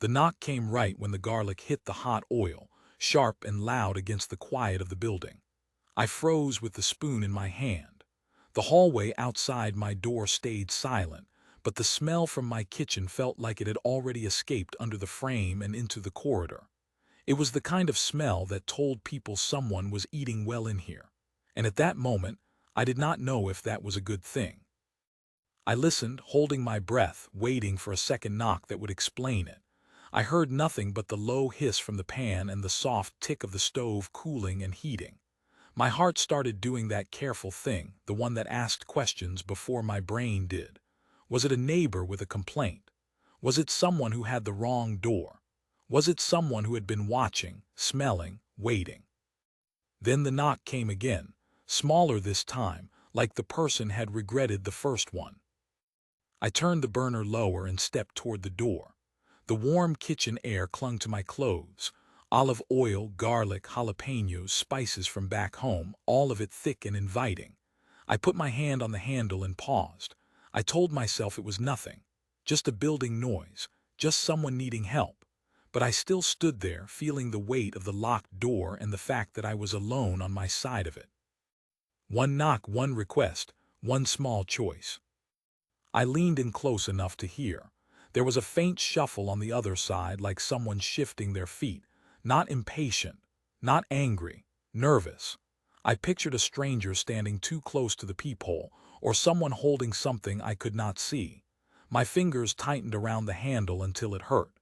The knock came right when the garlic hit the hot oil, sharp and loud against the quiet of the building. I froze with the spoon in my hand. The hallway outside my door stayed silent, but the smell from my kitchen felt like it had already escaped under the frame and into the corridor. It was the kind of smell that told people someone was eating well in here. And at that moment, I did not know if that was a good thing. I listened, holding my breath, waiting for a second knock that would explain it. I heard nothing but the low hiss from the pan and the soft tick of the stove cooling and heating. My heart started doing that careful thing, the one that asked questions before my brain did. Was it a neighbor with a complaint? Was it someone who had the wrong door? Was it someone who had been watching, smelling, waiting? Then the knock came again, smaller this time, like the person had regretted the first one. I turned the burner lower and stepped toward the door. The warm kitchen air clung to my clothes. Olive oil, garlic, jalapenos, spices from back home, all of it thick and inviting. I put my hand on the handle and paused. I told myself it was nothing, just a building noise, just someone needing help. But I still stood there, feeling the weight of the locked door and the fact that I was alone on my side of it. One knock, one request, one small choice. I leaned in close enough to hear. There was a faint shuffle on the other side, like someone shifting their feet, not impatient, not angry, nervous. I pictured a stranger standing too close to the peephole, or someone holding something I could not see. My fingers tightened around the handle until it hurt.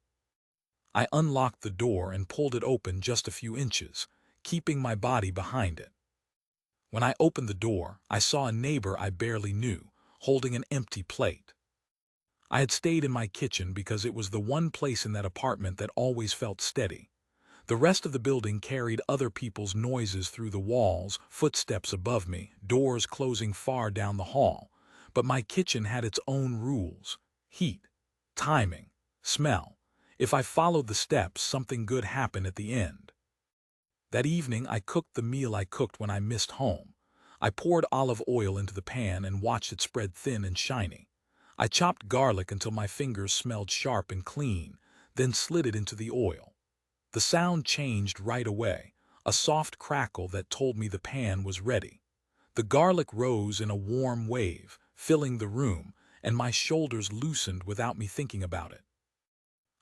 I unlocked the door and pulled it open just a few inches, keeping my body behind it. When I opened the door, I saw a neighbor I barely knew, holding an empty plate. I had stayed in my kitchen because it was the one place in that apartment that always felt steady. The rest of the building carried other people's noises through the walls, footsteps above me, doors closing far down the hall. But my kitchen had its own rules: heat, timing, smell. If I followed the steps, something good happened at the end. That evening, I cooked the meal I cooked when I missed home. I poured olive oil into the pan and watched it spread thin and shiny. I chopped garlic until my fingers smelled sharp and clean, then slid it into the oil. The sound changed right away, a soft crackle that told me the pan was ready. The garlic rose in a warm wave, filling the room, and my shoulders loosened without me thinking about it.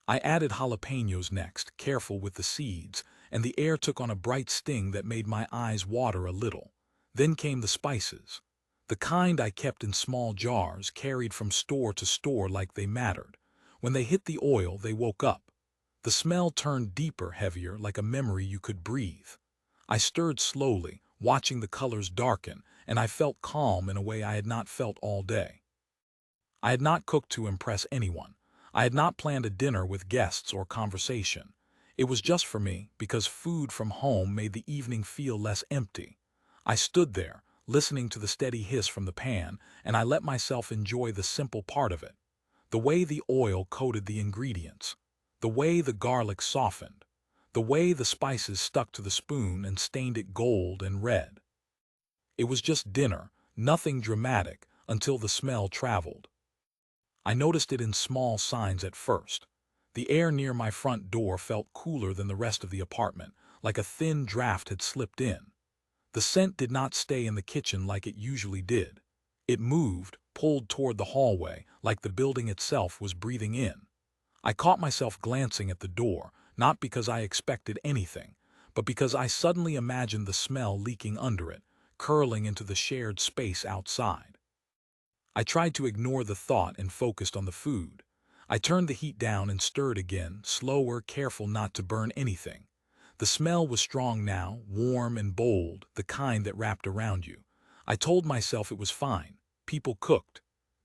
I added jalapenos next, careful with the seeds, and the air took on a bright sting that made my eyes water a little. Then came the spices. The kind I kept in small jars, carried from store to store like they mattered. When they hit the oil, they woke up. The smell turned deeper, heavier, like a memory you could breathe. I stirred slowly, watching the colors darken, and I felt calm in a way I had not felt all day. I had not cooked to impress anyone. I had not planned a dinner with guests or conversation. It was just for me, because food from home made the evening feel less empty. I stood there, listening to the steady hiss from the pan, and I let myself enjoy the simple part of it. The way the oil coated the ingredients. The way the garlic softened. The way the spices stuck to the spoon and stained it gold and red. It was just dinner, nothing dramatic, until the smell traveled. I noticed it in small signs at first. The air near my front door felt cooler than the rest of the apartment, like a thin draft had slipped in. The scent did not stay in the kitchen like it usually did. It moved, pulled toward the hallway, like the building itself was breathing in. I caught myself glancing at the door, not because I expected anything, but because I suddenly imagined the smell leaking under it, curling into the shared space outside. I tried to ignore the thought and focused on the food. I turned the heat down and stirred again, slower, careful not to burn anything. The smell was strong now, warm and bold, the kind that wrapped around you. I told myself it was fine. People cooked.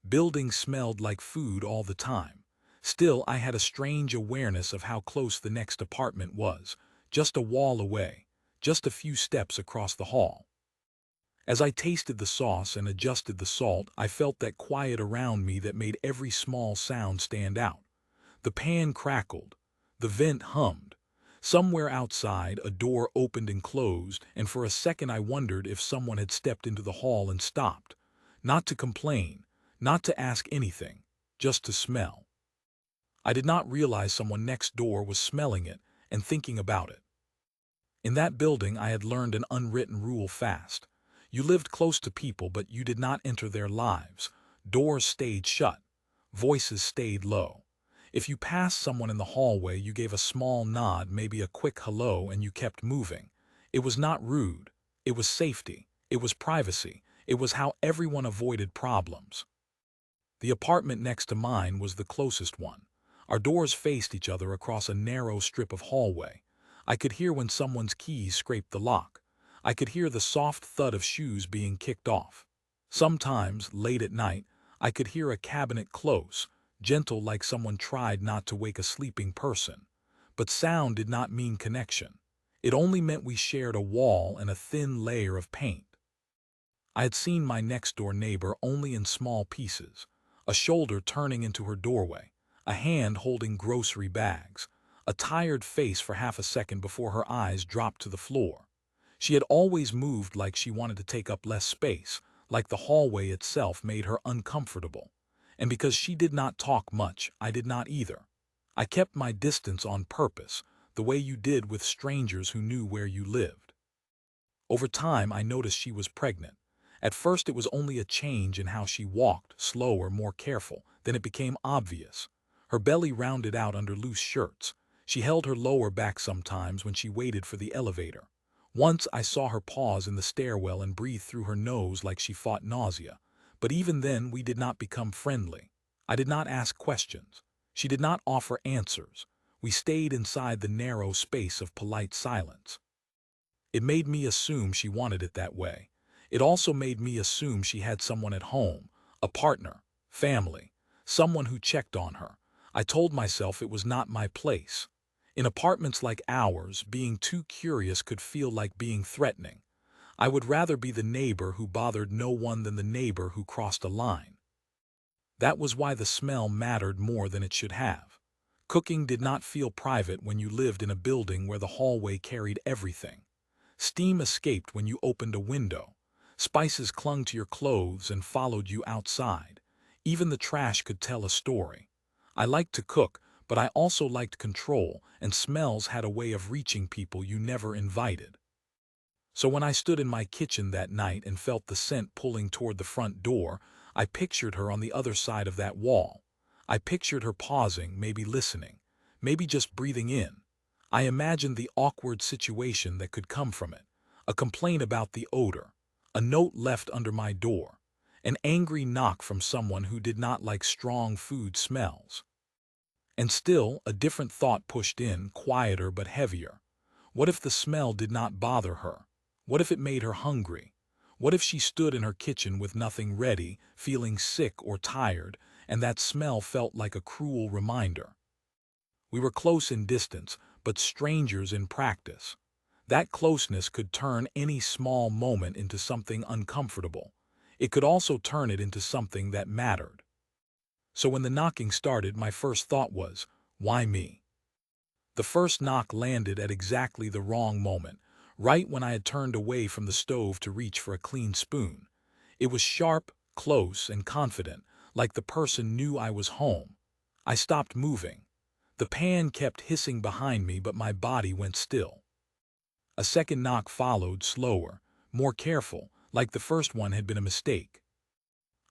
Buildings smelled like food all the time. Still, I had a strange awareness of how close the next apartment was, just a wall away, just a few steps across the hall. As I tasted the sauce and adjusted the salt, I felt that quiet around me that made every small sound stand out. The pan crackled. The vent hummed. Somewhere outside, a door opened and closed, and for a second I wondered if someone had stepped into the hall and stopped. Not to complain, not to ask anything, just to smell. I did not realize someone next door was smelling it and thinking about it. In that building, I had learned an unwritten rule fast. You lived close to people, but you did not enter their lives. Doors stayed shut. Voices stayed low. If you passed someone in the hallway, you gave a small nod, maybe a quick hello, and you kept moving. It was not rude. It was safety. It was privacy. It was how everyone avoided problems. The apartment next to mine was the closest one. Our doors faced each other across a narrow strip of hallway. I could hear when someone's keys scraped the lock. I could hear the soft thud of shoes being kicked off. Sometimes, late at night, I could hear a cabinet close, gentle like someone tried not to wake a sleeping person. But sound did not mean connection. It only meant we shared a wall and a thin layer of paint. I had seen my next-door neighbor only in small pieces. A shoulder turning into her doorway, a hand holding grocery bags, a tired face for half a second before her eyes dropped to the floor. She had always moved like she wanted to take up less space, like the hallway itself made her uncomfortable. And because she did not talk much, I did not either. I kept my distance on purpose, the way you did with strangers who knew where you lived. Over time, I noticed she was pregnant. At first it was only a change in how she walked, slower, more careful. Then it became obvious. Her belly rounded out under loose shirts. She held her lower back sometimes when she waited for the elevator. Once I saw her pause in the stairwell and breathe through her nose like she fought nausea. But even then we did not become friendly. I did not ask questions. She did not offer answers. We stayed inside the narrow space of polite silence. It made me assume she wanted it that way. It also made me assume she had someone at home, a partner, family, someone who checked on her. I told myself it was not my place. In apartments like ours, being too curious could feel like being threatening. I would rather be the neighbor who bothered no one than the neighbor who crossed a line. That was why the smell mattered more than it should have. Cooking did not feel private when you lived in a building where the hallway carried everything. Steam escaped when you opened a window. Spices clung to your clothes and followed you outside. Even the trash could tell a story. I liked to cook, but I also liked control, and smells had a way of reaching people you never invited. So when I stood in my kitchen that night and felt the scent pulling toward the front door, I pictured her on the other side of that wall. I pictured her pausing, maybe listening, maybe just breathing in. I imagined the awkward situation that could come from it, a complaint about the odor, a note left under my door, an angry knock from someone who did not like strong food smells. And still, a different thought pushed in, quieter but heavier. What if the smell did not bother her? What if it made her hungry? What if she stood in her kitchen with nothing ready, feeling sick or tired, and that smell felt like a cruel reminder? We were close in distance, but strangers in practice. That closeness could turn any small moment into something uncomfortable. It could also turn it into something that mattered. So when the knocking started, my first thought was, why me? The first knock landed at exactly the wrong moment, right when I had turned away from the stove to reach for a clean spoon. It was sharp, close, and confident, like the person knew I was home. I stopped moving. The pan kept hissing behind me, but my body went still. A second knock followed, slower, more careful, like the first one had been a mistake.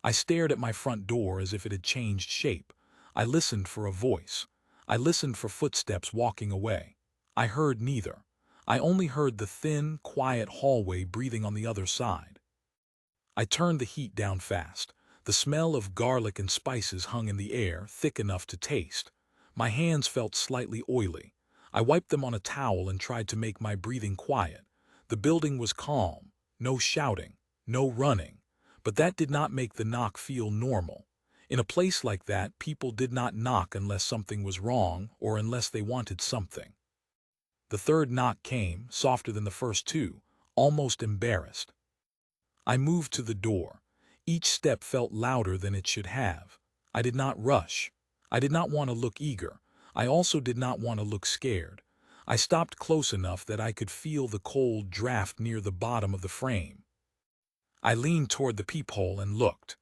I stared at my front door as if it had changed shape. I listened for a voice. I listened for footsteps walking away. I heard neither. I only heard the thin, quiet hallway breathing on the other side. I turned the heat down fast. The smell of garlic and spices hung in the air, thick enough to taste. My hands felt slightly oily. I wiped them on a towel and tried to make my breathing quiet. The building was calm. No shouting. No running. But that did not make the knock feel normal. In a place like that, people did not knock unless something was wrong or unless they wanted something. The third knock came, softer than the first two, almost embarrassed. I moved to the door. Each step felt louder than it should have. I did not rush. I did not want to look eager. I also did not want to look scared. I stopped close enough that I could feel the cold draft near the bottom of the frame. I leaned toward the peephole and looked.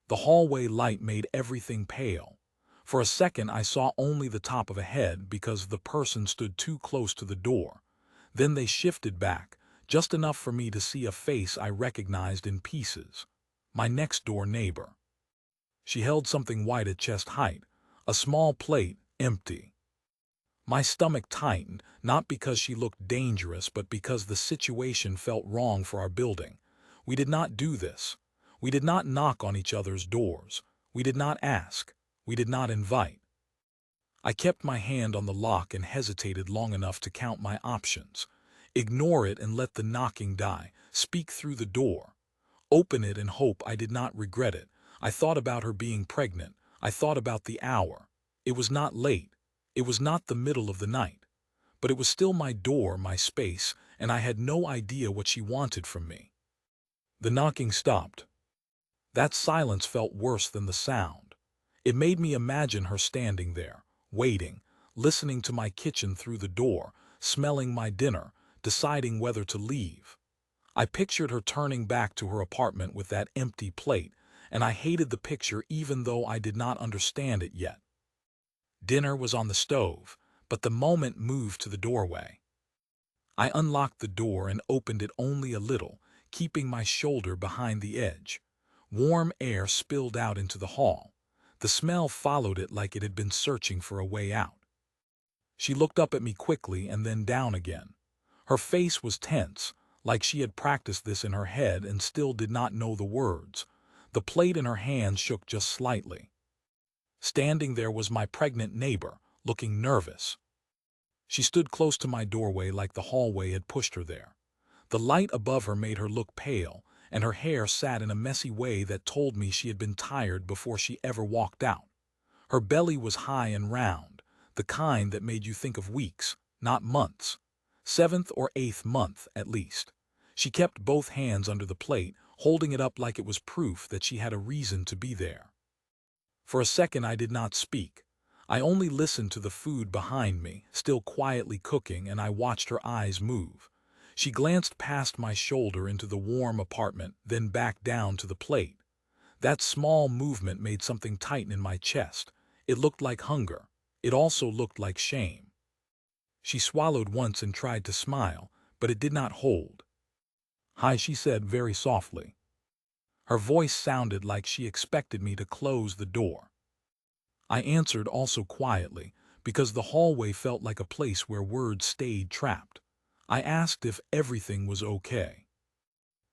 The hallway light made everything pale. For a second I saw only the top of a head because the person stood too close to the door. Then they shifted back, just enough for me to see a face I recognized in pieces. My next-door neighbor. She held something white at chest height, a small plate, empty. My stomach tightened, not because she looked dangerous, but because the situation felt wrong for our building. We did not do this. We did not knock on each other's doors. We did not ask. We did not invite. I kept my hand on the lock and hesitated long enough to count my options. Ignore it and let the knocking die. Speak through the door. Open it and hope I did not regret it. I thought about her being pregnant. I thought about the hour. It was not late. It was not the middle of the night. But it was still my door, my space, and I had no idea what she wanted from me. The knocking stopped. That silence felt worse than the sound. It made me imagine her standing there, waiting, listening to my kitchen through the door, smelling my dinner, deciding whether to leave. I pictured her turning back to her apartment with that empty plate, and I hated the picture even though I did not understand it yet. Dinner was on the stove, but the moment moved to the doorway. I unlocked the door and opened it only a little, keeping my shoulder behind the edge. Warm air spilled out into the hall. The smell followed it like it had been searching for a way out. She looked up at me quickly and then down again. Her face was tense, like she had practiced this in her head and still did not know the words. The plate in her hand shook just slightly. Standing there was my pregnant neighbor, looking nervous. She stood close to my doorway like the hallway had pushed her there. The light above her made her look pale, and her hair sat in a messy way that told me she had been tired before she ever walked out. Her belly was high and round, the kind that made you think of weeks, not months. 7th or 8th month, at least. She kept both hands under the plate, holding it up like it was proof that she had a reason to be there. For a second I did not speak. I only listened to the food behind me, still quietly cooking, and I watched her eyes move. She glanced past my shoulder into the warm apartment, then back down to the plate. That small movement made something tighten in my chest. It looked like hunger. It also looked like shame. She swallowed once and tried to smile, but it did not hold. "Hi," she said very softly. Her voice sounded like she expected me to close the door. I answered also quietly, because the hallway felt like a place where words stayed trapped. I asked if everything was okay.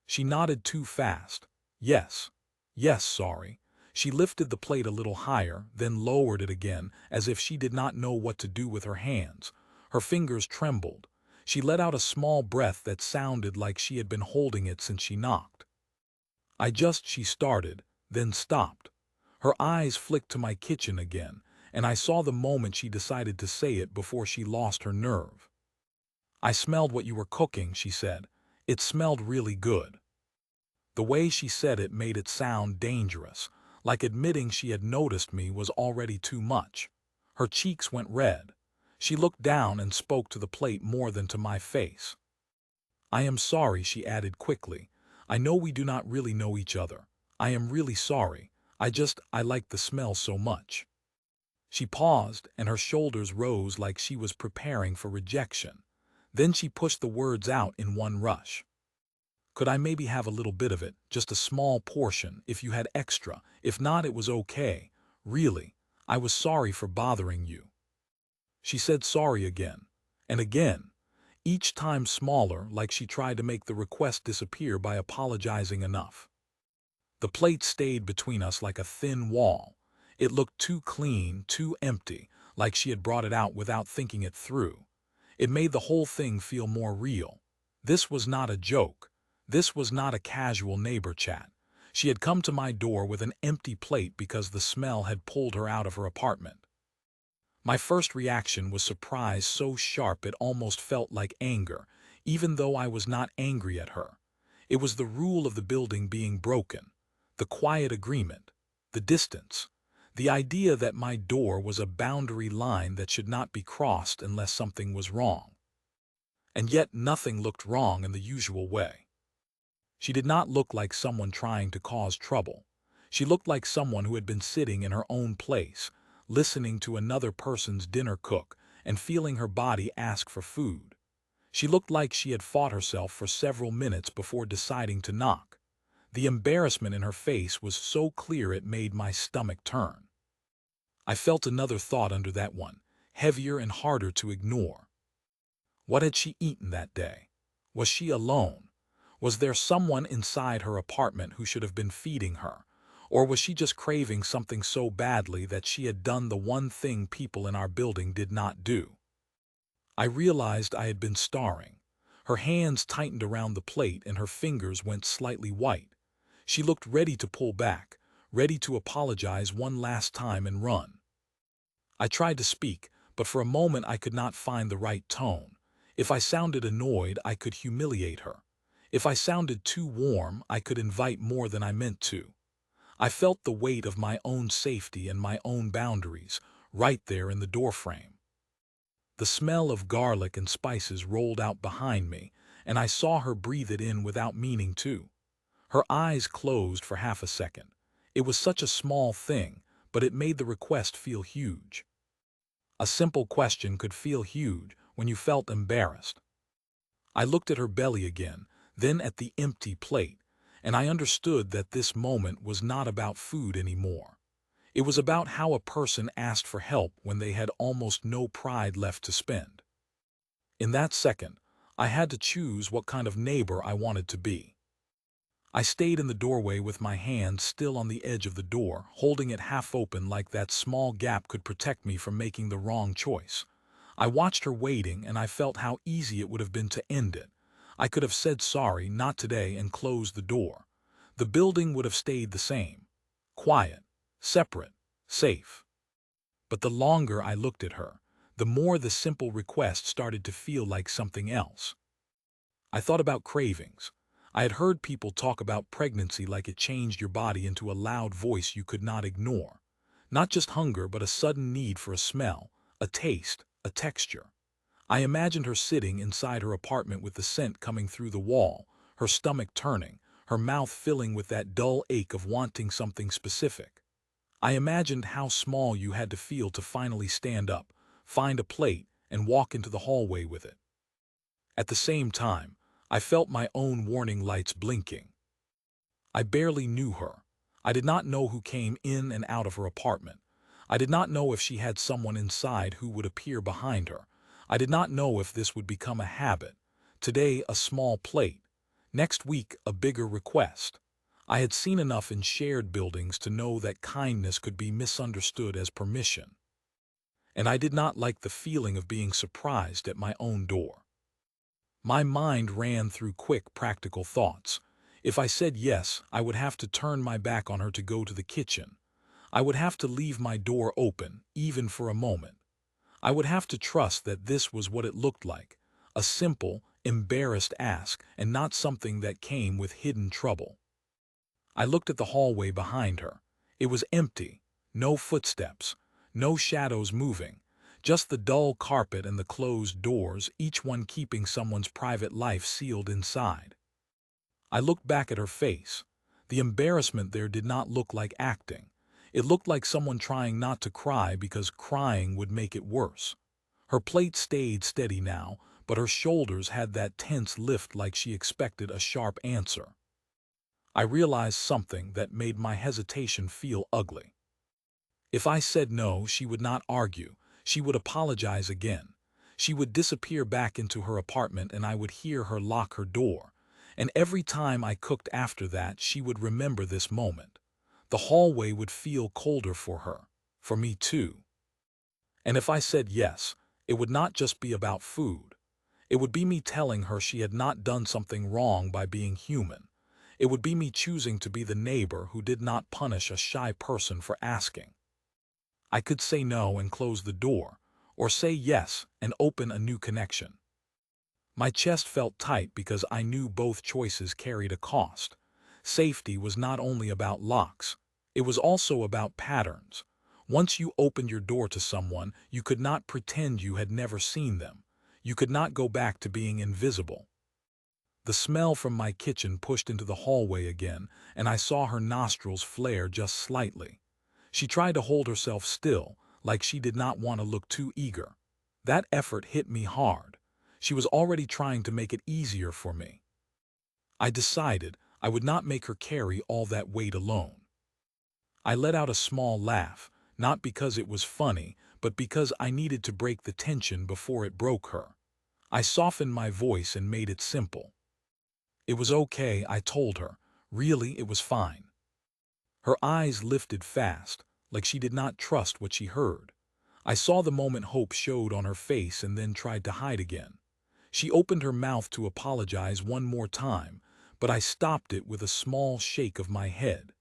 She nodded too fast. Yes. Yes, sorry. She lifted the plate a little higher, then lowered it again, as if she did not know what to do with her hands. Her fingers trembled. She let out a small breath that sounded like she had been holding it since she knocked. She started, then stopped. Her eyes flicked to my kitchen again, and I saw the moment she decided to say it before she lost her nerve. "I smelled what you were cooking," she said. "It smelled really good." The way she said it made it sound dangerous, like admitting she had noticed me was already too much. Her cheeks went red. She looked down and spoke to the plate more than to my face. "I am sorry," she added quickly. "I know we do not really know each other. I am really sorry. I like the smell so much." She paused, and her shoulders rose like she was preparing for rejection. Then she pushed the words out in one rush. "Could I maybe have a little bit of it, just a small portion, if you had extra? If not, it was okay. Really, I was sorry for bothering you." She said sorry again, and again, each time smaller, like she tried to make the request disappear by apologizing enough. The plate stayed between us like a thin wall. It looked too clean, too empty, like she had brought it out without thinking it through. It made the whole thing feel more real. This was not a joke. This was not a casual neighbor chat. She had come to my door with an empty plate because the smell had pulled her out of her apartment. My first reaction was surprise so sharp it almost felt like anger, even though I was not angry at her. It was the rule of the building being broken, the quiet agreement, the distance, the idea that my door was a boundary line that should not be crossed unless something was wrong. And yet nothing looked wrong in the usual way. She did not look like someone trying to cause trouble. She looked like someone who had been sitting in her own place, listening to another person's dinner cook, and feeling her body ask for food. She looked like she had fought herself for several minutes before deciding to knock. The embarrassment in her face was so clear it made my stomach turn. I felt another thought under that one, heavier and harder to ignore. What had she eaten that day? Was she alone? Was there someone inside her apartment who should have been feeding her? Or was she just craving something so badly that she had done the one thing people in our building did not do? I realized I had been starring. Her hands tightened around the plate and her fingers went slightly white. She looked ready to pull back, ready to apologize one last time and run. I tried to speak, but for a moment I could not find the right tone. If I sounded annoyed, I could humiliate her. If I sounded too warm, I could invite more than I meant to. I felt the weight of my own safety and my own boundaries, right there in the doorframe. The smell of garlic and spices rolled out behind me, and I saw her breathe it in without meaning to. Her eyes closed for half a second. It was such a small thing, but it made the request feel huge. A simple question could feel huge when you felt embarrassed. I looked at her belly again, then at the empty plate, and I understood that this moment was not about food anymore. It was about how a person asked for help when they had almost no pride left to spend. In that second, I had to choose what kind of neighbor I wanted to be. I stayed in the doorway with my hand still on the edge of the door, holding it half open like that small gap could protect me from making the wrong choice. I watched her waiting, and I felt how easy it would have been to end it. I could have said sorry, not today, and closed the door. The building would have stayed the same. Quiet, separate, safe. But the longer I looked at her, the more the simple request started to feel like something else. I thought about cravings. I had heard people talk about pregnancy like it changed your body into a loud voice you could not ignore. Not just hunger, but a sudden need for a smell, a taste, a texture. I imagined her sitting inside her apartment with the scent coming through the wall, her stomach turning, her mouth filling with that dull ache of wanting something specific. I imagined how small you had to feel to finally stand up, find a plate, and walk into the hallway with it. At the same time, I felt my own warning lights blinking. I barely knew her. I did not know who came in and out of her apartment. I did not know if she had someone inside who would appear behind her. I did not know if this would become a habit. Today, a small plate. Next week, a bigger request. I had seen enough in shared buildings to know that kindness could be misunderstood as permission. And I did not like the feeling of being surprised at my own door. My mind ran through quick, practical thoughts. If I said yes, I would have to turn my back on her to go to the kitchen. I would have to leave my door open, even for a moment. I would have to trust that this was what it looked like, a simple, embarrassed ask, and not something that came with hidden trouble. I looked at the hallway behind her. It was empty, no footsteps, no shadows moving, just the dull carpet and the closed doors, each one keeping someone's private life sealed inside. I looked back at her face. The embarrassment there did not look like acting. It looked like someone trying not to cry because crying would make it worse. Her plate stayed steady now, but her shoulders had that tense lift like she expected a sharp answer. I realized something that made my hesitation feel ugly. If I said no, she would not argue. She would apologize again. She would disappear back into her apartment and I would hear her lock her door. And every time I cooked after that, she would remember this moment. The hallway would feel colder for her, for me too. And if I said yes, it would not just be about food. It would be me telling her she had not done something wrong by being human. It would be me choosing to be the neighbor who did not punish a shy person for asking. I could say no and close the door, or say yes and open a new connection. My chest felt tight because I knew both choices carried a cost. Safety was not only about locks, it was also about patterns. Once you opened your door to someone, you could not pretend you had never seen them. You could not go back to being invisible. The smell from my kitchen pushed into the hallway again, and I saw her nostrils flare just slightly. She tried to hold herself still, like she did not want to look too eager. That effort hit me hard. She was already trying to make it easier for me. I decided I would not make her carry all that weight alone. I let out a small laugh, not because it was funny, but because I needed to break the tension before it broke her. I softened my voice and made it simple. It was okay, I told her. Really, it was fine. Her eyes lifted fast, like she did not trust what she heard. I saw the moment hope showed on her face and then tried to hide again. She opened her mouth to apologize one more time, but I stopped it with a small shake of my head.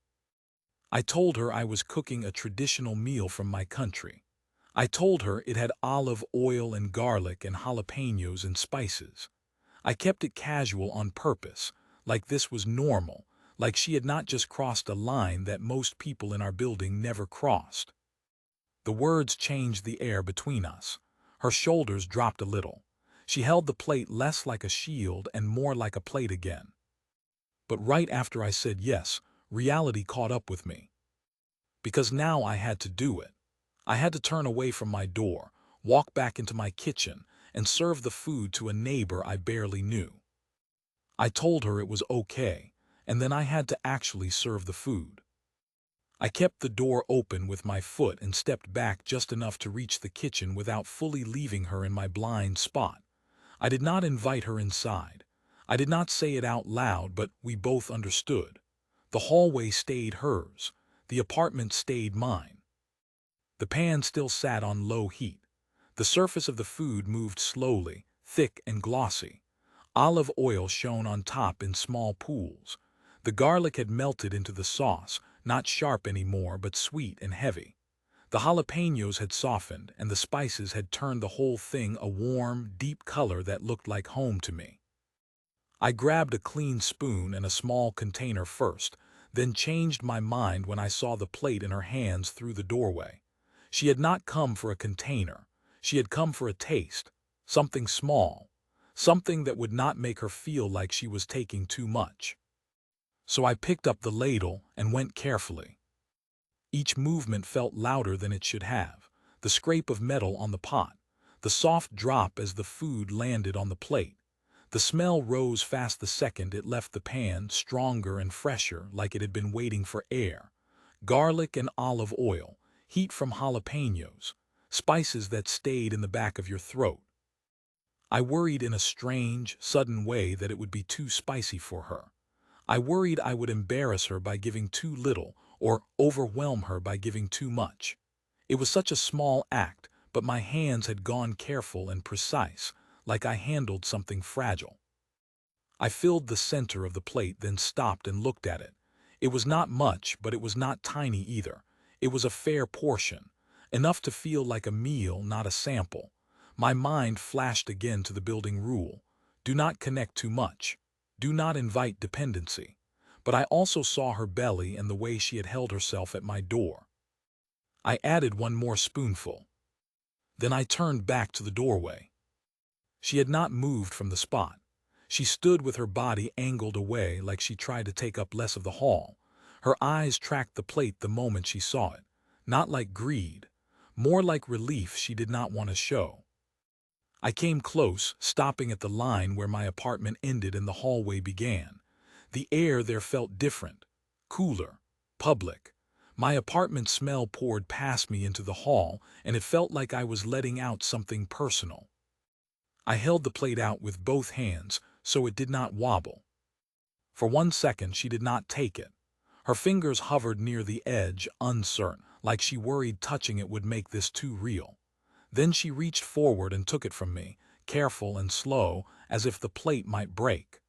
I told her I was cooking a traditional meal from my country. I told her it had olive oil and garlic and jalapenos and spices. I kept it casual on purpose, like this was normal, like she had not just crossed a line that most people in our building never crossed. The words changed the air between us. Her shoulders dropped a little. She held the plate less like a shield and more like a plate again. But right after I said yes, reality caught up with me. Because now I had to do it. I had to turn away from my door, walk back into my kitchen, and serve the food to a neighbor I barely knew. I told her it was okay, and then I had to actually serve the food. I kept the door open with my foot and stepped back just enough to reach the kitchen without fully leaving her in my blind spot. I did not invite her inside. I did not say it out loud, but we both understood. The hallway stayed hers. The apartment stayed mine. The pan still sat on low heat. The surface of the food moved slowly, thick and glossy. Olive oil shone on top in small pools. The garlic had melted into the sauce, not sharp anymore but sweet and heavy. The jalapenos had softened, and the spices had turned the whole thing a warm, deep color that looked like home to me. I grabbed a clean spoon and a small container first, then changed my mind when I saw the plate in her hands through the doorway. She had not come for a container. She had come for a taste, something small, something that would not make her feel like she was taking too much. So I picked up the ladle and went carefully. Each movement felt louder than it should have, the scrape of metal on the pot, the soft drop as the food landed on the plate. The smell rose fast the second it left the pan, stronger and fresher, like it had been waiting for air. Garlic and olive oil, heat from jalapenos, spices that stayed in the back of your throat. I worried in a strange, sudden way that it would be too spicy for her. I worried I would embarrass her by giving too little or overwhelm her by giving too much. It was such a small act, but my hands had gone careful and precise, like I handled something fragile. I filled the center of the plate, then stopped and looked at it. It was not much, but it was not tiny either. It was a fair portion, enough to feel like a meal, not a sample. My mind flashed again to the building rule. Do not connect too much. Do not invite dependency. But I also saw her belly and the way she had held herself at my door. I added one more spoonful. Then I turned back to the doorway. She had not moved from the spot. She stood with her body angled away like she tried to take up less of the hall. Her eyes tracked the plate the moment she saw it, not like greed, more like relief she did not want to show. I came close, stopping at the line where my apartment ended and the hallway began. The air there felt different, cooler, public. My apartment smell poured past me into the hall, and it felt like I was letting out something personal. I held the plate out with both hands so it did not wobble. For 1 second she did not take it. Her fingers hovered near the edge, uncertain, like she worried touching it would make this too real. Then she reached forward and took it from me, careful and slow, as if the plate might break.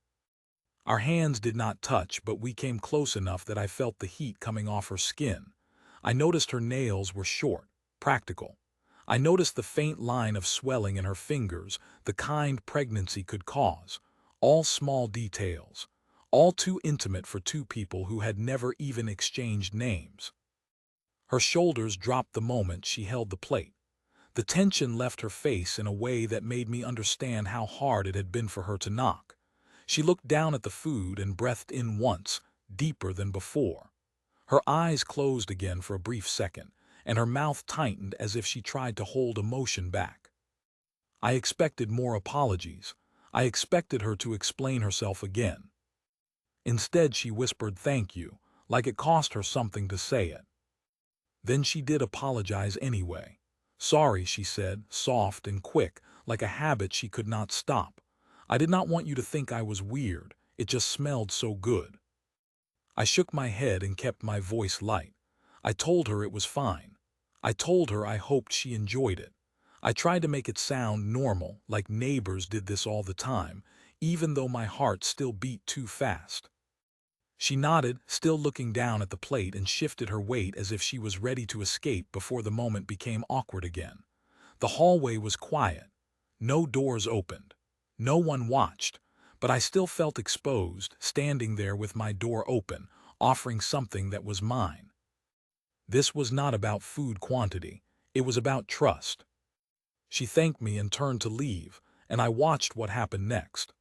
Our hands did not touch, but we came close enough that I felt the heat coming off her skin. I noticed her nails were short, practical. I noticed the faint line of swelling in her fingers, the kind pregnancy could cause. All small details, all too intimate for two people who had never even exchanged names. Her shoulders dropped the moment she held the plate. The tension left her face in a way that made me understand how hard it had been for her to knock. She looked down at the food and breathed in once, deeper than before. Her eyes closed again for a brief second, and her mouth tightened as if she tried to hold emotion back. I expected more apologies. I expected her to explain herself again. Instead, she whispered thank you, like it cost her something to say it. Then she did apologize anyway. Sorry, she said, soft and quick, like a habit she could not stop. I did not want you to think I was weird. It just smelled so good. I shook my head and kept my voice light. I told her it was fine. I told her I hoped she enjoyed it. I tried to make it sound normal, like neighbors did this all the time, even though my heart still beat too fast. She nodded, still looking down at the plate, and shifted her weight as if she was ready to escape before the moment became awkward again. The hallway was quiet. No doors opened. No one watched, but I still felt exposed, standing there with my door open, offering something that was mine. This was not about food quantity. It was about trust. She thanked me and turned to leave, and I watched what happened next.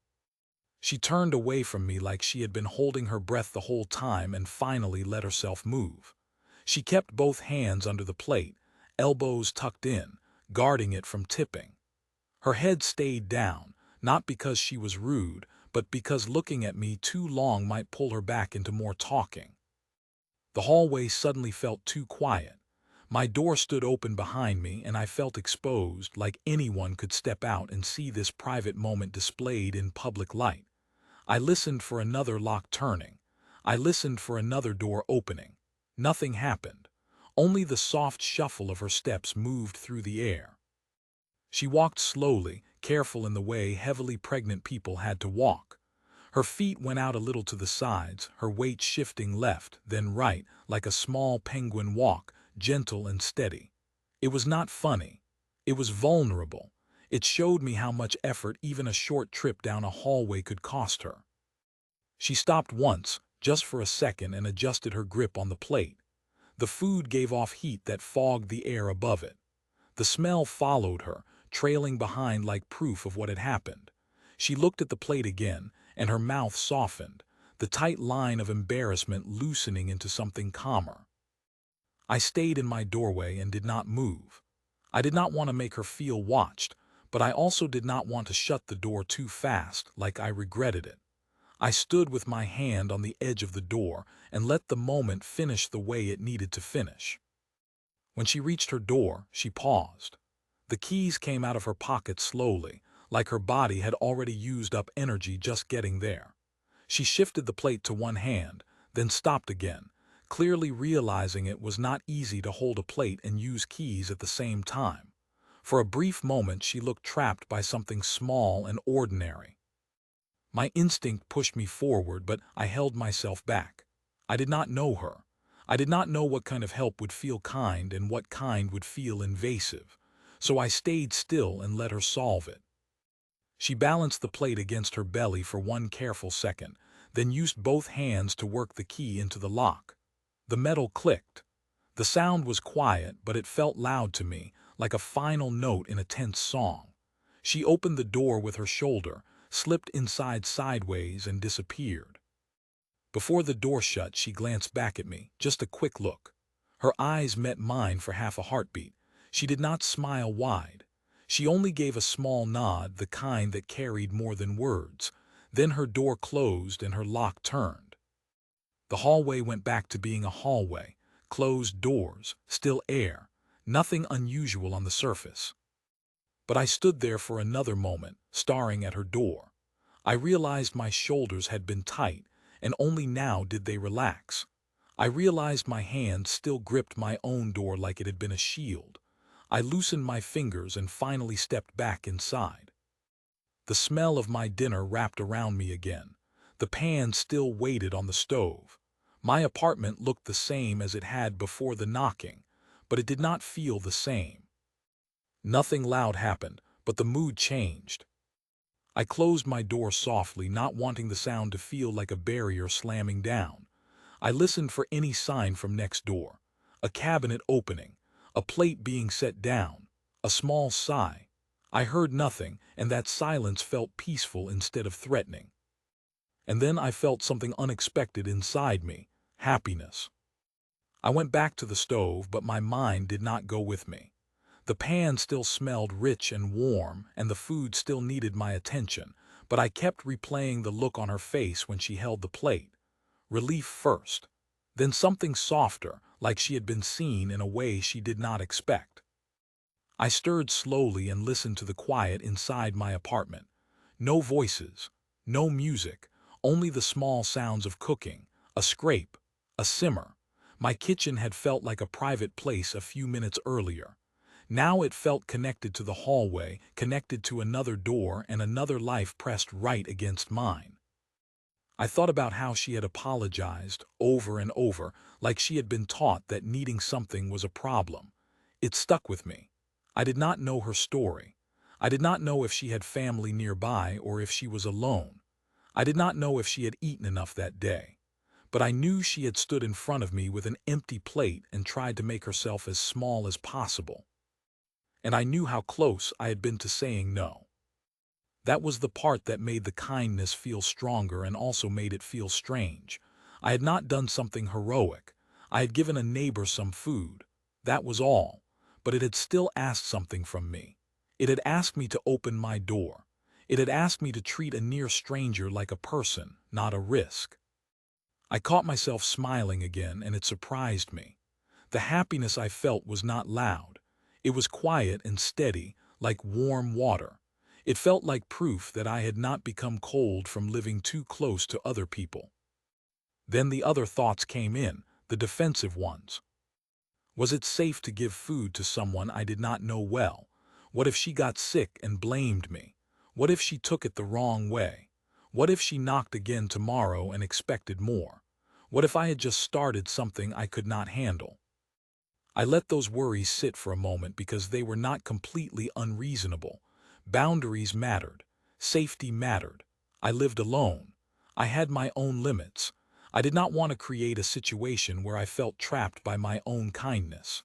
She turned away from me like she had been holding her breath the whole time and finally let herself move. She kept both hands under the plate, elbows tucked in, guarding it from tipping. Her head stayed down, not because she was rude, but because looking at me too long might pull her back into more talking. The hallway suddenly felt too quiet. My door stood open behind me, and I felt exposed, like anyone could step out and see this private moment displayed in public light. I listened for another lock turning. I listened for another door opening. Nothing happened. Only the soft shuffle of her steps moved through the air. She walked slowly, careful in the way heavily pregnant people had to walk. Her feet went out a little to the sides, her weight shifting left, then right, like a small penguin walk, gentle and steady. It was not funny. It was vulnerable. It showed me how much effort even a short trip down a hallway could cost her. She stopped once, just for a second, and adjusted her grip on the plate. The food gave off heat that fogged the air above it. The smell followed her, trailing behind like proof of what had happened. She looked at the plate again, and her mouth softened, the tight line of embarrassment loosening into something calmer. I stayed in my doorway and did not move. I did not want to make her feel watched, but I also did not want to shut the door too fast, like I regretted it. I stood with my hand on the edge of the door and let the moment finish the way it needed to finish. When she reached her door, she paused. The keys came out of her pocket slowly, like her body had already used up energy just getting there. She shifted the plate to one hand, then stopped again, clearly realizing it was not easy to hold a plate and use keys at the same time. For a brief moment, she looked trapped by something small and ordinary. My instinct pushed me forward, but I held myself back. I did not know her. I did not know what kind of help would feel kind and what kind would feel invasive, so I stayed still and let her solve it. She balanced the plate against her belly for one careful second, then used both hands to work the key into the lock. The metal clicked. The sound was quiet, but it felt loud to me, like a final note in a tense song. She opened the door with her shoulder, slipped inside sideways, and disappeared. Before the door shut, she glanced back at me, just a quick look. Her eyes met mine for half a heartbeat. She did not smile wide. She only gave a small nod, the kind that carried more than words. Then her door closed and her lock turned. The hallway went back to being a hallway. Closed doors, still air, nothing unusual on the surface. But I stood there for another moment, staring at her door. I realized my shoulders had been tight, and only now did they relax. I realized my hand still gripped my own door like it had been a shield. I loosened my fingers and finally stepped back inside. The smell of my dinner wrapped around me again. The pan still waited on the stove. My apartment looked the same as it had before the knocking, but it did not feel the same. Nothing loud happened, but the mood changed. I closed my door softly, not wanting the sound to feel like a barrier slamming down. I listened for any sign from next door. A cabinet opening, a plate being set down, a small sigh. I heard nothing, and that silence felt peaceful instead of threatening. And then I felt something unexpected inside me, happiness. I went back to the stove, but my mind did not go with me. The pan still smelled rich and warm, and the food still needed my attention, but I kept replaying the look on her face when she held the plate. Relief first, then something softer, like she had been seen in a way she did not expect. I stirred slowly and listened to the quiet inside my apartment. No voices, no music, only the small sounds of cooking, a scrape, a simmer. My kitchen had felt like a private place a few minutes earlier. Now it felt connected to the hallway, connected to another door, and another life pressed right against mine. I thought about how she had apologized over and over, like she had been taught that needing something was a problem. It stuck with me. I did not know her story. I did not know if she had family nearby or if she was alone. I did not know if she had eaten enough that day. But I knew she had stood in front of me with an empty plate and tried to make herself as small as possible. And I knew how close I had been to saying no. That was the part that made the kindness feel stronger and also made it feel strange. I had not done something heroic. I had given a neighbor some food. That was all. But it had still asked something from me. It had asked me to open my door. It had asked me to treat a near stranger like a person, not a risk. I caught myself smiling again, and it surprised me. The happiness I felt was not loud. It was quiet and steady, like warm water. It felt like proof that I had not become cold from living too close to other people. Then the other thoughts came in, the defensive ones. Was it safe to give food to someone I did not know well? What if she got sick and blamed me? What if she took it the wrong way? What if she knocked again tomorrow and expected more? What if I had just started something I could not handle? I let those worries sit for a moment because they were not completely unreasonable. Boundaries mattered. Safety mattered. I lived alone. I had my own limits. I did not want to create a situation where I felt trapped by my own kindness.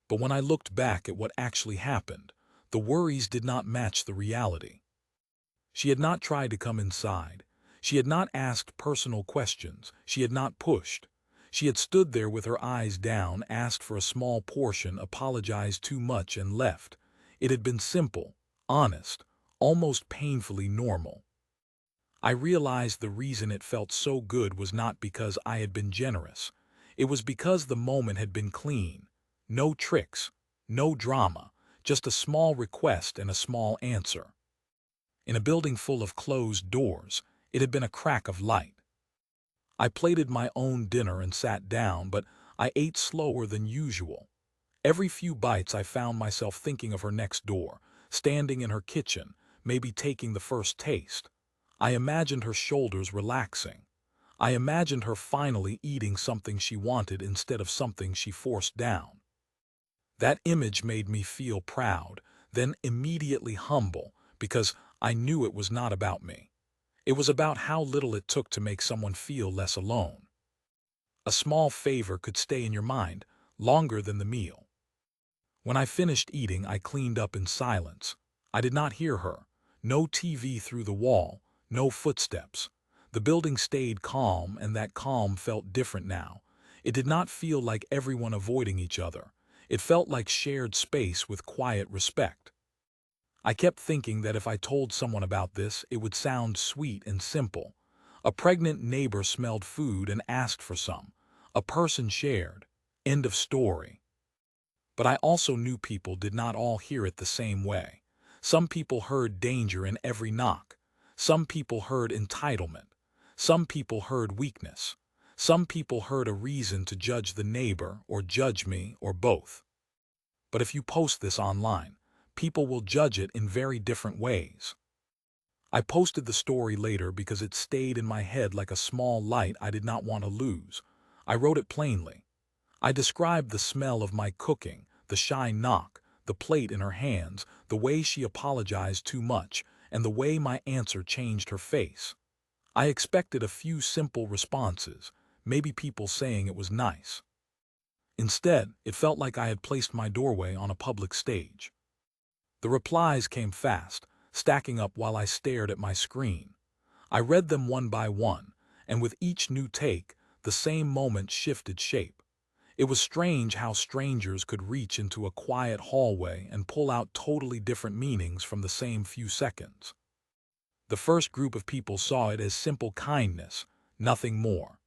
But when I looked back at what actually happened, the worries did not match the reality. She had not tried to come inside. She had not asked personal questions. She had not pushed. She had stood there with her eyes down, asked for a small portion, apologized too much, and left. It had been simple, honest, almost painfully normal. I realized the reason it felt so good was not because I had been generous. It was because the moment had been clean. No tricks, no drama, just a small request and a small answer. In a building full of closed doors, it had been a crack of light. I plated my own dinner and sat down, but I ate slower than usual. Every few bites I found myself thinking of her next door, standing in her kitchen, maybe taking the first taste. I imagined her shoulders relaxing. I imagined her finally eating something she wanted instead of something she forced down. That image made me feel proud, then immediately humble, because I knew it was not about me. It was about how little it took to make someone feel less alone. A small favor could stay in your mind longer than the meal. When I finished eating, I cleaned up in silence. I did not hear her. No TV through the wall, no footsteps. The building stayed calm, and that calm felt different now. It did not feel like everyone avoiding each other. It felt like shared space with quiet respect. I kept thinking that if I told someone about this, it would sound sweet and simple. A pregnant neighbor smelled food and asked for some. A person shared. End of story. But I also knew people did not all hear it the same way. Some people heard danger in every knock. Some people heard entitlement. Some people heard weakness. Some people heard a reason to judge the neighbor or judge me or both. But if you post this online, people will judge it in very different ways. I posted the story later because it stayed in my head like a small light I did not want to lose. I wrote it plainly. I described the smell of my cooking, the shy knock, the plate in her hands, the way she apologized too much, and the way my answer changed her face. I expected a few simple responses, maybe people saying it was nice. Instead, it felt like I had placed my doorway on a public stage. The replies came fast, stacking up while I stared at my screen. I read them one by one, and with each new take, the same moment shifted shape. It was strange how strangers could reach into a quiet hallway and pull out totally different meanings from the same few seconds. The first group of people saw it as simple kindness, nothing more.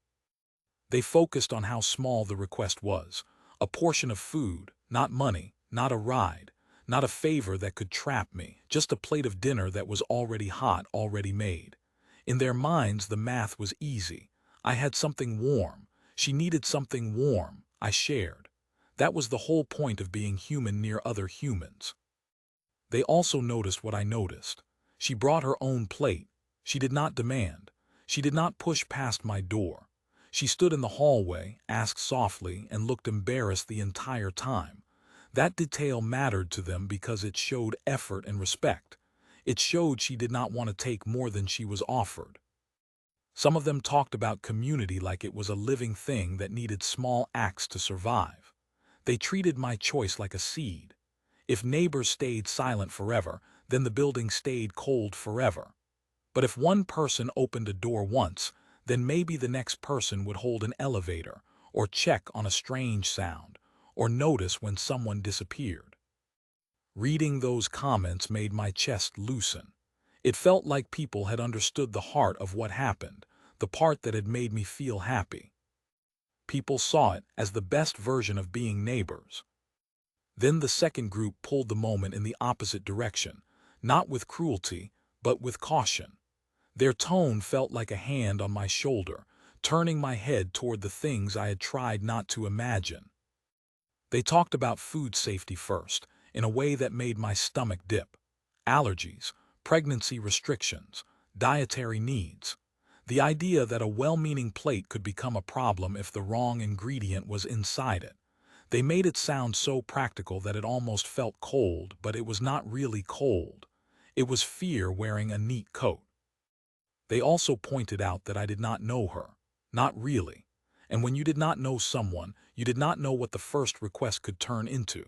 They focused on how small the request was, a portion of food, not money, not a ride, not a favor that could trap me, just a plate of dinner that was already hot, already made. In their minds, the math was easy. I had something warm. She needed something warm. I shared. That was the whole point of being human near other humans. They also noticed what I noticed. She brought her own plate. She did not demand. She did not push past my door. She stood in the hallway, asked softly, and looked embarrassed the entire time. That detail mattered to them because it showed effort and respect. It showed she did not want to take more than she was offered. Some of them talked about community like it was a living thing that needed small acts to survive. They treated my choice like a seed. If neighbors stayed silent forever, then the building stayed cold forever. But if one person opened a door once, then maybe the next person would hold an elevator, or check on a strange sound, or notice when someone disappeared. Reading those comments made my chest loosen. It felt like people had understood the heart of what happened, the part that had made me feel happy. People saw it as the best version of being neighbors. Then the second group pulled the moment in the opposite direction, not with cruelty, but with caution. Their tone felt like a hand on my shoulder, turning my head toward the things I had tried not to imagine. They talked about food safety first, in a way that made my stomach dip. Allergies, pregnancy restrictions, dietary needs. The idea that a well-meaning plate could become a problem if the wrong ingredient was inside it. They made it sound so practical that it almost felt cold, but it was not really cold. It was fear wearing a neat coat. They also pointed out that I did not know her. Not really. And when you did not know someone, you did not know what the first request could turn into.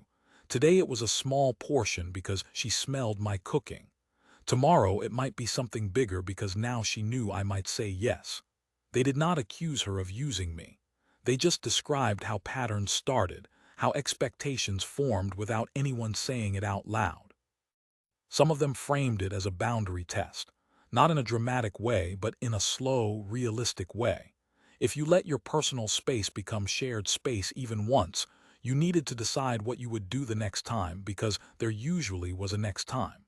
Today it was a small portion because she smelled my cooking. Tomorrow it might be something bigger because now she knew I might say yes. They did not accuse her of using me. They just described how patterns started, how expectations formed without anyone saying it out loud. Some of them framed it as a boundary test, not in a dramatic way, but in a slow, realistic way. If you let your personal space become shared space even once, you needed to decide what you would do the next time because there usually was a next time.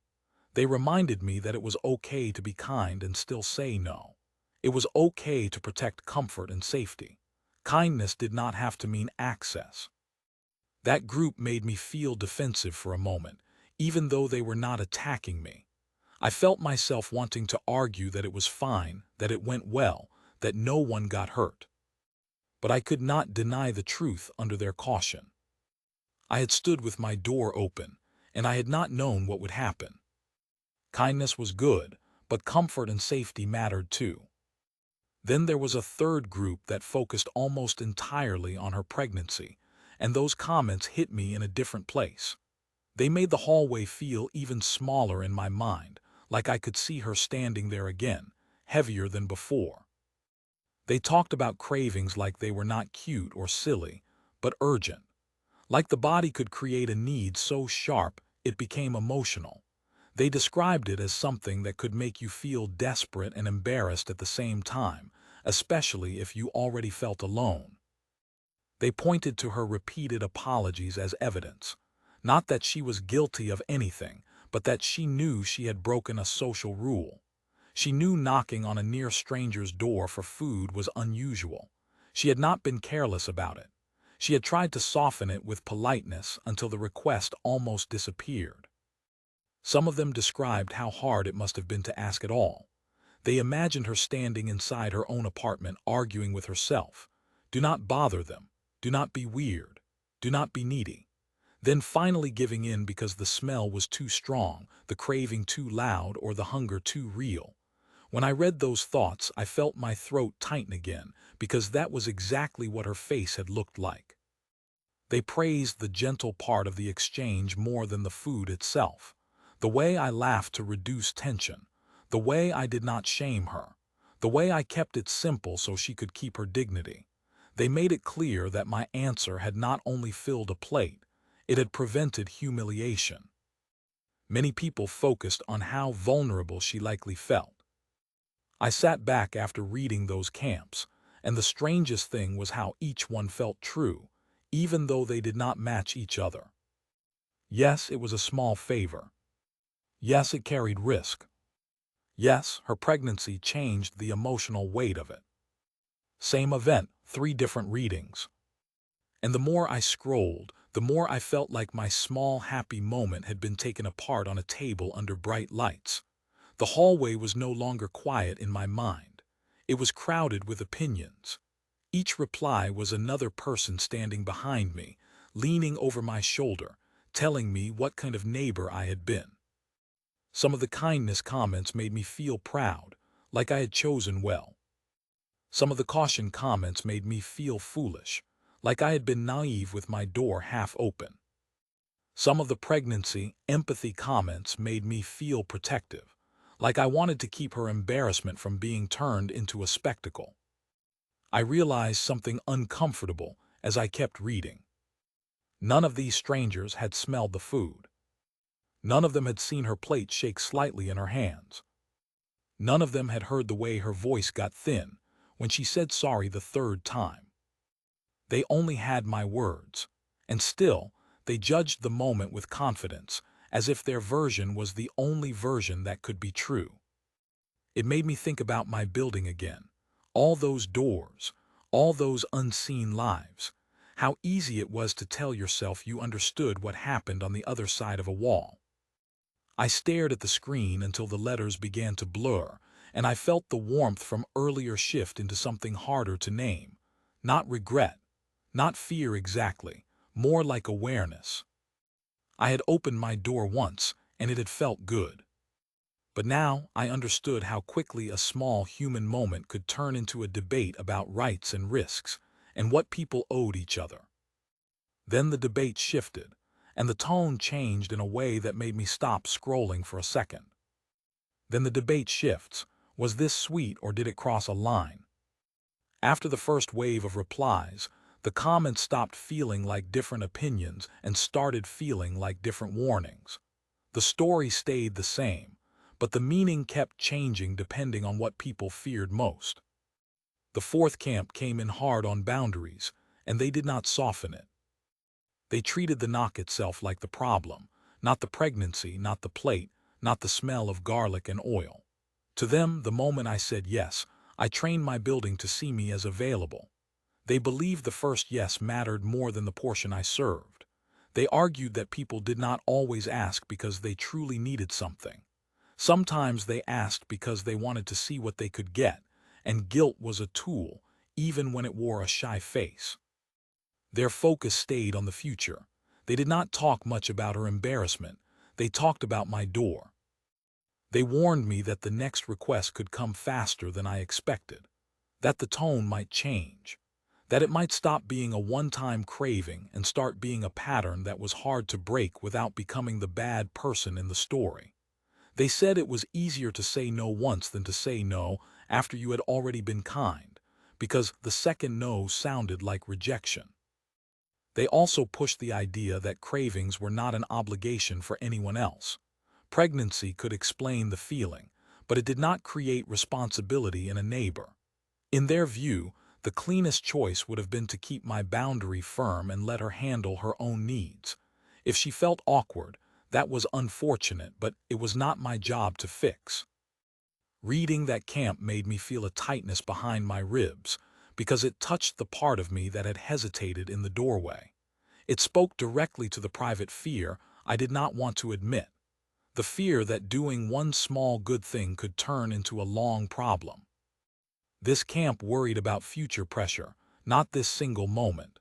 They reminded me that it was okay to be kind and still say no. It was okay to protect comfort and safety. Kindness did not have to mean access. That group made me feel defensive for a moment, even though they were not attacking me. I felt myself wanting to argue that it was fine, that it went well, that no one got hurt. But I could not deny the truth under their caution. I had stood with my door open, and I had not known what would happen. Kindness was good, but comfort and safety mattered too. Then there was a third group that focused almost entirely on her pregnancy, and those comments hit me in a different place. They made the hallway feel even smaller in my mind, like I could see her standing there again, heavier than before. They talked about cravings like they were not cute or silly, but urgent. Like the body could create a need so sharp it became emotional. They described it as something that could make you feel desperate and embarrassed at the same time, especially if you already felt alone. They pointed to her repeated apologies as evidence. Not that she was guilty of anything, but that she knew she had broken a social rule. She knew knocking on a near stranger's door for food was unusual. She had not been careless about it. She had tried to soften it with politeness until the request almost disappeared. Some of them described how hard it must have been to ask at all. They imagined her standing inside her own apartment arguing with herself. Do not bother them. Do not be weird. Do not be needy. Then finally giving in because the smell was too strong, the craving too loud, or the hunger too real. When I read those thoughts, I felt my throat tighten again, because that was exactly what her face had looked like. They praised the gentle part of the exchange more than the food itself. The way I laughed to reduce tension. The way I did not shame her. The way I kept it simple so she could keep her dignity. They made it clear that my answer had not only filled a plate, it had prevented humiliation. Many people focused on how vulnerable she likely felt. I sat back after reading those camps, and the strangest thing was how each one felt true, even though they did not match each other. Yes, it was a small favor. Yes, it carried risk. Yes, her pregnancy changed the emotional weight of it. Same event, 3 different readings. And the more I scrolled, the more I felt like my small happy moment had been taken apart on a table under bright lights. The hallway was no longer quiet in my mind. It was crowded with opinions. Each reply was another person standing behind me, leaning over my shoulder, telling me what kind of neighbor I had been. Some of the kindness comments made me feel proud, like I had chosen well. Some of the caution comments made me feel foolish, like I had been naive with my door half open. Some of the pregnancy, empathy comments made me feel protective, like I wanted to keep her embarrassment from being turned into a spectacle. I realized something uncomfortable as I kept reading. None of these strangers had smelled the food. None of them had seen her plate shake slightly in her hands. None of them had heard the way her voice got thin when she said sorry the 3rd time. They only had my words, and still, they judged the moment with confidence, as if their version was the only version that could be true. It made me think about my building again. All those doors, all those unseen lives. How easy it was to tell yourself you understood what happened on the other side of a wall. I stared at the screen until the letters began to blur, and I felt the warmth from earlier shift into something harder to name. Not regret, not fear exactly, more like awareness. I had opened my door once, and it had felt good. But now I understood how quickly a small human moment could turn into a debate about rights and risks, and what people owed each other. Then the debate shifted, and the tone changed in a way that made me stop scrolling for a second. Then the debate shifts. Was this sweet or did it cross a line? After the first wave of replies, the comments stopped feeling like different opinions and started feeling like different warnings. The story stayed the same, but the meaning kept changing depending on what people feared most. The 4th camp came in hard on boundaries, and they did not soften it. They treated the knock itself like the problem, not the pregnancy, not the plate, not the smell of garlic and oil. To them, the moment I said yes, I trained my building to see me as available. They believed the first yes mattered more than the portion I served. They argued that people did not always ask because they truly needed something. Sometimes they asked because they wanted to see what they could get, and guilt was a tool, even when it wore a shy face. Their focus stayed on the future. They did not talk much about her embarrassment. They talked about my door. They warned me that the next request could come faster than I expected, that the tone might change, that it might stop being a one-time craving and start being a pattern that was hard to break without becoming the bad person in the story. They said it was easier to say no once than to say no after you had already been kind, because the second no sounded like rejection. They also pushed the idea that cravings were not an obligation for anyone else. Pregnancy could explain the feeling, but it did not create responsibility in a neighbor. In their view, the cleanest choice would have been to keep my boundary firm and let her handle her own needs. If she felt awkward, that was unfortunate, but it was not my job to fix. Reading that camp made me feel a tightness behind my ribs, because it touched the part of me that had hesitated in the doorway. It spoke directly to the private fear I did not want to admit, the fear that doing one small good thing could turn into a long problem. This camp worried about future pressure, not this single moment.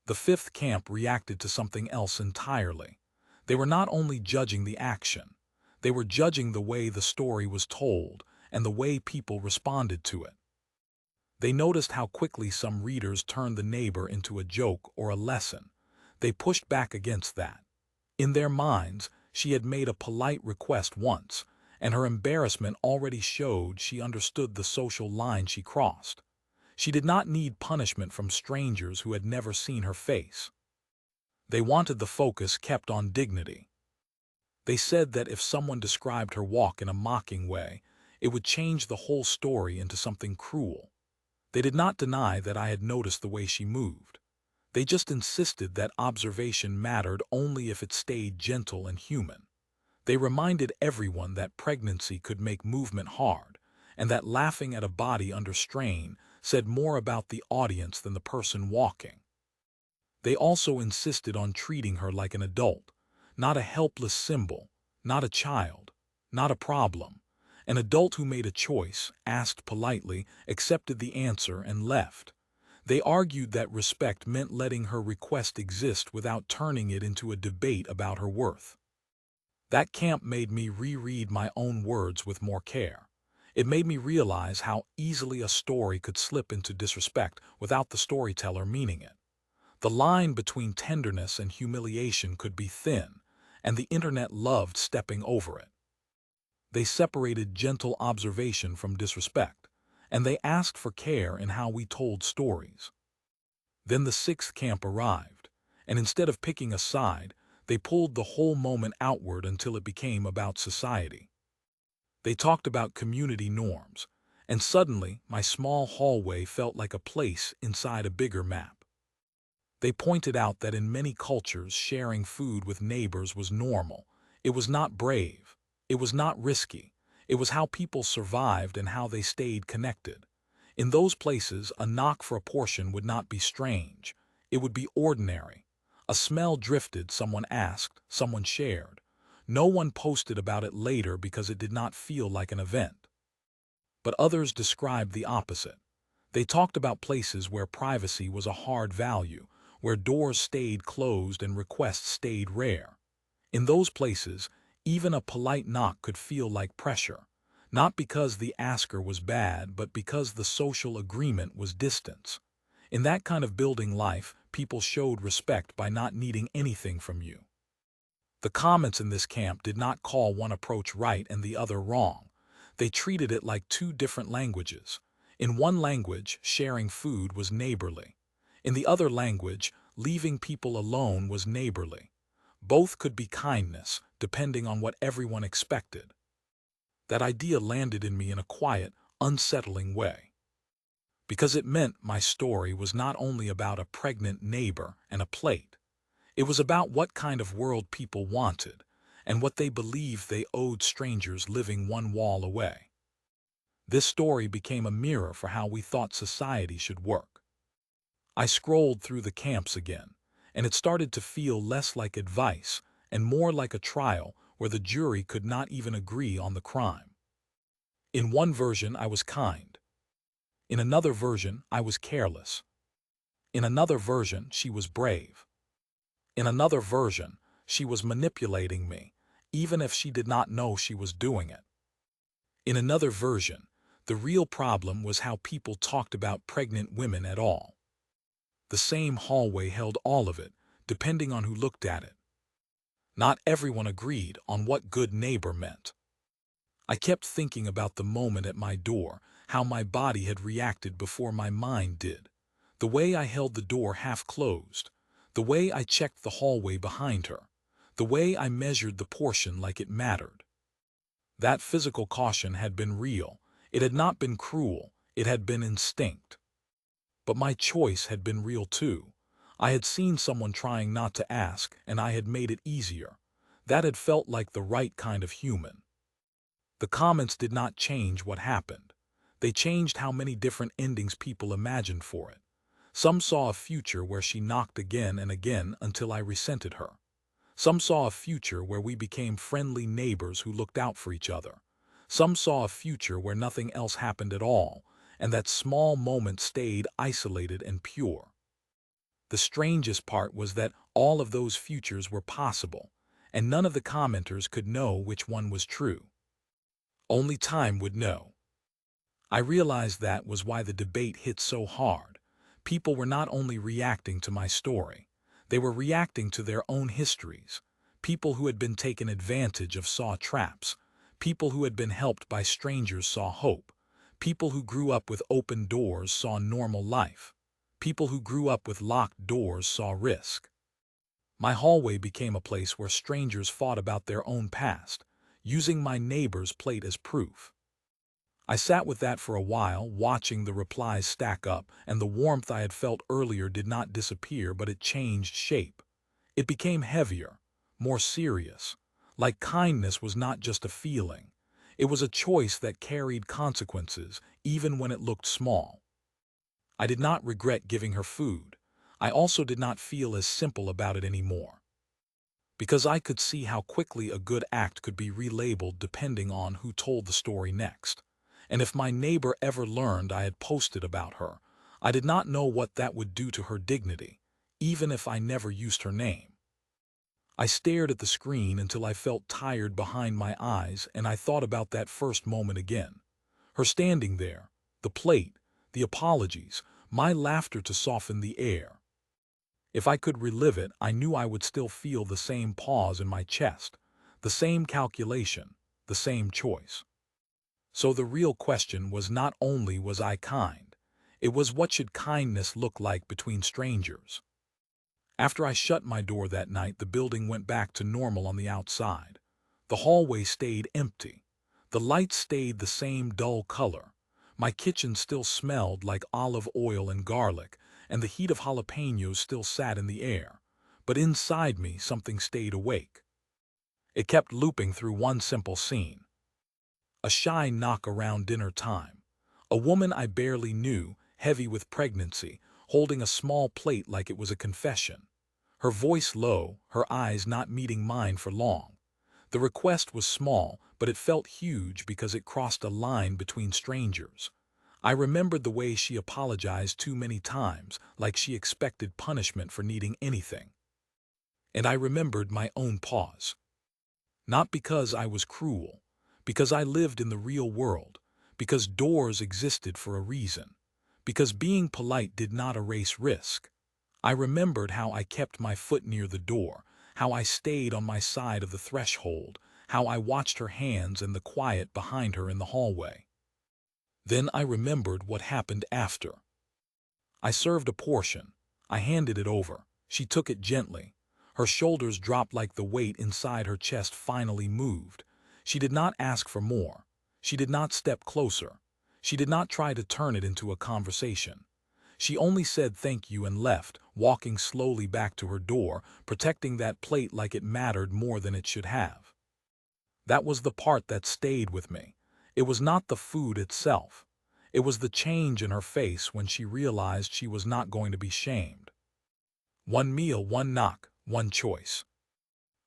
The 5th camp reacted to something else entirely. They were not only judging the action, they were judging the way the story was told and the way people responded to it. They noticed how quickly some readers turned the neighbor into a joke or a lesson. They pushed back against that. In their minds, she had made a polite request once, and her embarrassment already showed she understood the social line she crossed. She did not need punishment from strangers who had never seen her face. They wanted the focus kept on dignity. They said that if someone described her walk in a mocking way, it would change the whole story into something cruel. They did not deny that I had noticed the way she moved. They just insisted that observation mattered only if it stayed gentle and human. They reminded everyone that pregnancy could make movement hard, and that laughing at a body under strain said more about the audience than the person walking. They also insisted on treating her like an adult, not a helpless symbol, not a child, not a problem. An adult who made a choice, asked politely, accepted the answer, and left. They argued that respect meant letting her request exist without turning it into a debate about her worth. That camp made me reread my own words with more care. It made me realize how easily a story could slip into disrespect without the storyteller meaning it. The line between tenderness and humiliation could be thin, and the internet loved stepping over it. They separated gentle observation from disrespect, and they asked for care in how we told stories. Then the sixth camp arrived, and instead of picking a side, they pulled the whole moment outward until it became about society. They talked about community norms, and suddenly my small hallway felt like a place inside a bigger map. They pointed out that in many cultures sharing food with neighbors was normal. It was not brave. It was not risky. It was how people survived and how they stayed connected. In those places, a knock for a portion would not be strange. It would be ordinary. A smell drifted, someone asked, someone shared. No one posted about it later because it did not feel like an event. But others described the opposite. They talked about places where privacy was a hard value, where doors stayed closed and requests stayed rare. In those places, even a polite knock could feel like pressure, not because the asker was bad, but because the social agreement was distance. In that kind of building life, people showed respect by not needing anything from you. The comments in this camp did not call one approach right and the other wrong. They treated it like two different languages. In one language, sharing food was neighborly. In the other language, leaving people alone was neighborly. Both could be kindness, depending on what everyone expected. That idea landed in me in a quiet, unsettling way. Because it meant my story was not only about a pregnant neighbor and a plate. It was about what kind of world people wanted, and what they believed they owed strangers living one wall away. This story became a mirror for how we thought society should work. I scrolled through the camps again, and it started to feel less like advice and more like a trial where the jury could not even agree on the crime. In one version, I was kind. In another version, I was careless. In another version, she was brave. In another version, she was manipulating me, even if she did not know she was doing it. In another version, the real problem was how people talked about pregnant women at all. The same hallway held all of it, depending on who looked at it. Not everyone agreed on what good neighbor meant. I kept thinking about the moment at my door, how my body had reacted before my mind did. The way I held the door half closed, the way I checked the hallway behind her, the way I measured the portion like it mattered. That physical caution had been real. It had not been cruel. It had been instinct. But my choice had been real too. I had seen someone trying not to ask, and I had made it easier. That had felt like the right kind of human. The comments did not change what happened. They changed how many different endings people imagined for it. Some saw a future where she knocked again and again until I resented her. Some saw a future where we became friendly neighbors who looked out for each other. Some saw a future where nothing else happened at all, and that small moment stayed isolated and pure. The strangest part was that all of those futures were possible, and none of the commenters could know which one was true. Only time would know. I realized that was why the debate hit so hard. People were not only reacting to my story, they were reacting to their own histories. People who had been taken advantage of saw traps. People who had been helped by strangers saw hope. People who grew up with open doors saw normal life. People who grew up with locked doors saw risk. My hallway became a place where strangers fought about their own past, using my neighbor's plate as proof. I sat with that for a while, watching the replies stack up, and the warmth I had felt earlier did not disappear, but it changed shape. It became heavier, more serious, like kindness was not just a feeling. It was a choice that carried consequences, even when it looked small. I did not regret giving her food. I also did not feel as simple about it anymore, because I could see how quickly a good act could be relabeled depending on who told the story next. And if my neighbor ever learned I had posted about her, I did not know what that would do to her dignity, even if I never used her name. I stared at the screen until I felt tired behind my eyes, and I thought about that first moment again. Her standing there, the plate, the apologies, my laughter to soften the air. If I could relive it, I knew I would still feel the same pause in my chest, the same calculation, the same choice. So the real question was not only was I kind, it was what should kindness look like between strangers. After I shut my door that night, the building went back to normal on the outside. The hallway stayed empty. The lights stayed the same dull color. My kitchen still smelled like olive oil and garlic, and the heat of jalapenos still sat in the air. But inside me, something stayed awake. It kept looping through one simple scene. A shy knock around dinner time. A woman I barely knew, heavy with pregnancy, holding a small plate like it was a confession. Her voice low, her eyes not meeting mine for long. The request was small, but it felt huge because it crossed a line between strangers. I remembered the way she apologized too many times, like she expected punishment for needing anything. And I remembered my own pause. Not because I was cruel, because I lived in the real world, because doors existed for a reason, because being polite did not erase risk. I remembered how I kept my foot near the door, how I stayed on my side of the threshold, how I watched her hands and the quiet behind her in the hallway. Then I remembered what happened after. I served a portion. I handed it over. She took it gently. Her shoulders dropped like the weight inside her chest finally moved. She did not ask for more. She did not step closer. She did not try to turn it into a conversation. She only said thank you and left, walking slowly back to her door, protecting that plate like it mattered more than it should have. That was the part that stayed with me. It was not the food itself. It was the change in her face when she realized she was not going to be shamed. One meal, one knock, one choice.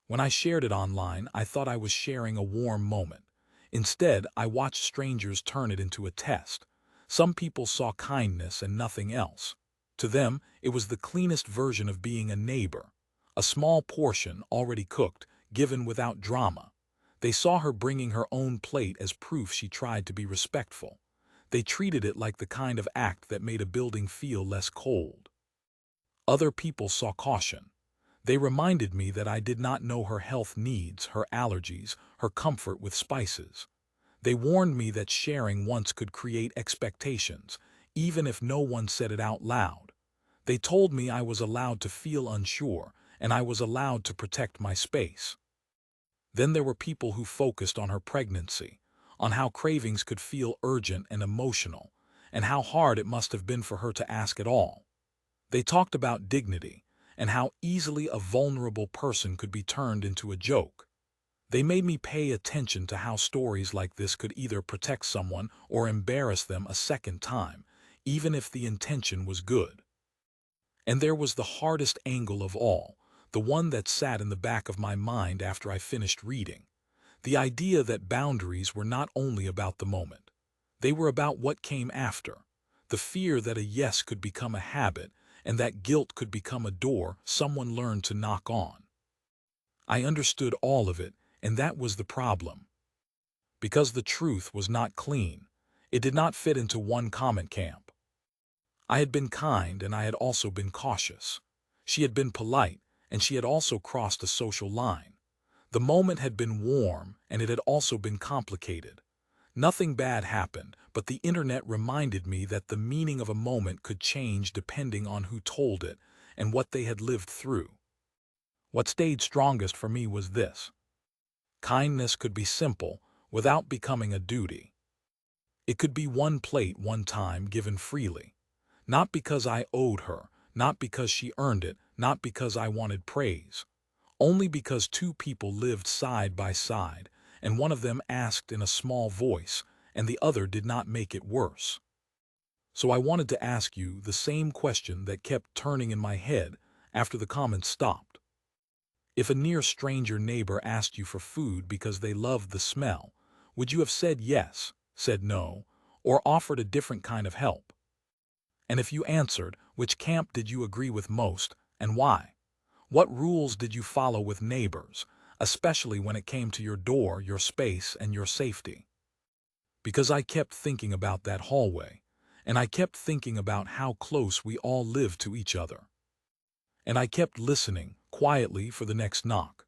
When I shared it online, I thought I was sharing a warm moment. Instead, I watched strangers turn it into a test. Some people saw kindness and nothing else. To them, it was the cleanest version of being a neighbor. A small portion, already cooked, given without drama. They saw her bringing her own plate as proof she tried to be respectful. They treated it like the kind of act that made a building feel less cold. Other people saw caution. They reminded me that I did not know her health needs, her allergies, her comfort with spices. They warned me that sharing once could create expectations, even if no one said it out loud. They told me I was allowed to feel unsure, and I was allowed to protect my space. Then there were people who focused on her pregnancy, on how cravings could feel urgent and emotional, and how hard it must have been for her to ask at all. They talked about dignity, and how easily a vulnerable person could be turned into a joke. They made me pay attention to how stories like this could either protect someone or embarrass them a second time, even if the intention was good. And there was the hardest angle of all, the one that sat in the back of my mind after I finished reading. The idea that boundaries were not only about the moment. They were about what came after. The fear that a yes could become a habit, and that guilt could become a door someone learned to knock on. I understood all of it, and that was the problem. Because the truth was not clean, it did not fit into one comment camp. I had been kind, and I had also been cautious. She had been polite, and she had also crossed a social line. The moment had been warm, and it had also been complicated. Nothing bad happened, but the internet reminded me that the meaning of a moment could change depending on who told it and what they had lived through. What stayed strongest for me was this: kindness could be simple without becoming a duty. It could be one plate one time given freely, not because I owed her, not because she earned it, not because I wanted praise, only because two people lived side by side, and one of them asked in a small voice, and the other did not make it worse. So I wanted to ask you the same question that kept turning in my head after the comments stopped. If a near stranger neighbor asked you for food because they loved the smell, would you have said yes, said no, or offered a different kind of help? And if you answered, which camp did you agree with most, and why? What rules did you follow with neighbors, especially when it came to your door, your space, and your safety? Because I kept thinking about that hallway, and I kept thinking about how close we all lived to each other. And I kept listening, quietly, for the next knock.